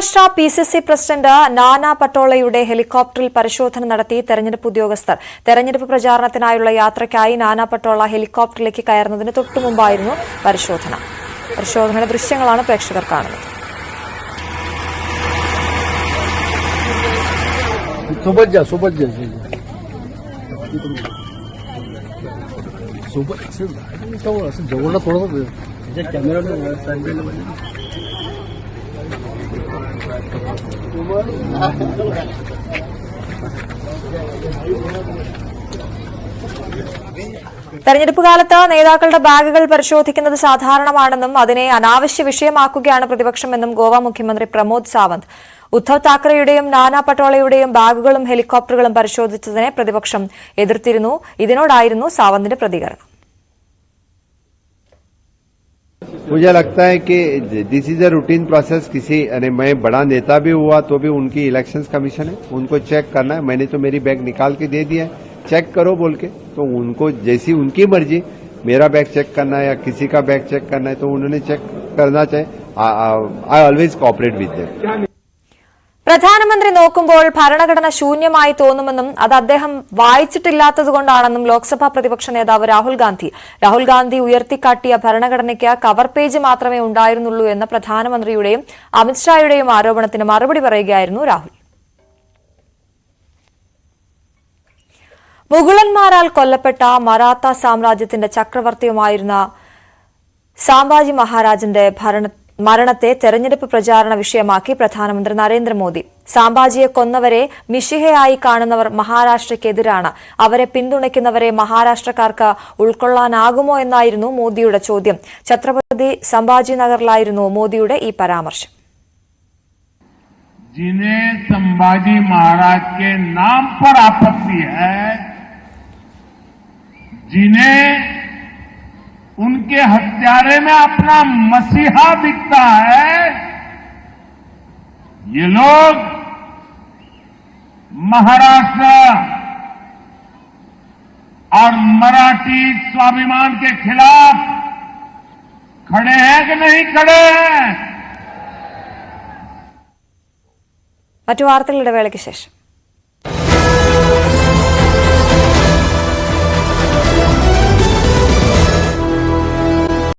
Maharashtra PCC president നാനാ പട്ടോളയുടെ ഹെലികോപ്റ്ററിൽ പരിശോധന നടത്തി തെരഞ്ഞെടുപ്പ് ഉദ്യോഗസ്ഥർ. തെരഞ്ഞെടുപ്പ് പ്രചാരണത്തിനായുള്ള യാത്രയ്ക്കായി നാനാ പട്ടോള ഹെലികോപ്റ്ററിലേക്ക് കയറുന്നതിന് തൊട്ടുമുമ്പായിരുന്നു പരിശോധന. പരിശോധനയുടെ ദൃശ്യങ്ങളാണ് പ്രേക്ഷകർ കാണുന്നത്. തെരഞ്ഞെടുപ്പ് കാലത്ത് നേതാക്കളുടെ ബാഗുകൾ പരിശോധിക്കുന്നത് സാധാരണമാണെന്നും അതിനെ അനാവശ്യ വിഷയമാക്കുകയാണ് പ്രതിപക്ഷമെന്നും ഗോവ മുഖ്യമന്ത്രി പ്രമോദ് സാവന്ത്. ഉദ്ധവ് താക്കറെയുടെയും നാനാ പട്ടോളയുടെയും ബാഗുകളും ഹെലികോപ്റ്ററുകളും പരിശോധിച്ചതിനെ പ്രതിപക്ഷം എതിർത്തിരുന്നു. ഇതിനോടായിരുന്നു സാവന്തിന്റെ പ്രതികരണം. मुझे लगता है कि this is a routine process. मैं बड़ा नेता भी हुआ तो भी उनकी इलेक्शंस कमीशन है, उनको चेक करना है. मैंने तो मेरी बैग निकाल के दे दिया है, चेक करो बोल के. तो उनको जैसी उनकी मर्जी, मेरा बैग चेक करना है या किसी का बैग चेक करना है तो उन्होंने चेक करना चाहिए. I always cooperate with them. പ്രധാനമന്ത്രി നോക്കുമ്പോൾ ഭരണഘടന ശൂന്യമായി തോന്നുമെന്നും അത് അദ്ദേഹം വായിച്ചിട്ടില്ലാത്തതുകൊണ്ടാണെന്നും ലോക്സഭാ പ്രതിപക്ഷ നേതാവ് രാഹുൽ ഗാന്ധി ഉയർത്തിക്കാട്ടിയ ഭരണഘടനയ്ക്ക് കവർ പേജ് മാത്രമേ ഉണ്ടായിരുന്നുള്ളൂ എന്ന പ്രധാനമന്ത്രിയുടെയും അമിത്ഷായുടെയും ആരോപണത്തിന് മറുപടി പറയുകയായിരുന്നു രാഹുൽ. മുഗളന്മാരാൽ കൊല്ലപ്പെട്ട മറാത്ത സാമ്രാജ്യത്തിന്റെ ചക്രവർത്തിയുമായിരുന്ന സാംഭാജി മഹാരാജന്റെ മരണത്തെ തെരഞ്ഞെടുപ്പ് പ്രചാരണ വിഷയമാക്കി പ്രധാനമന്ത്രി നരേന്ദ്രമോദി. സാംഭാജിയെ കൊന്നവരെ മിശിഹയായി കാണുന്നവർ മഹാരാഷ്ട്രയ്ക്കെതിരാണ്. അവരെ പിന്തുണയ്ക്കുന്നവരെ മഹാരാഷ്ട്രക്കാർക്ക് ഉൾക്കൊള്ളാനാകുമോ എന്നായിരുന്നു മോദിയുടെ ചോദ്യം. ഛത്രപതി സംഭാജി നഗറിലായിരുന്നു മോദിയുടെ ഈ പരാമർശം. जिन्हें संभाजी महाराज के नाम पर आपत्ति है, जिन्हें उनके हत्यारे में अपना मसीहा दिखता है, ये लोग महाराष्ट्र और मराठी स्वाभिमान के खिलाफ खड़े हैं कि नहीं खड़े हैं? മറ്റു വാർത്തകളുടെ വേളയ്ക്ക് ശേഷം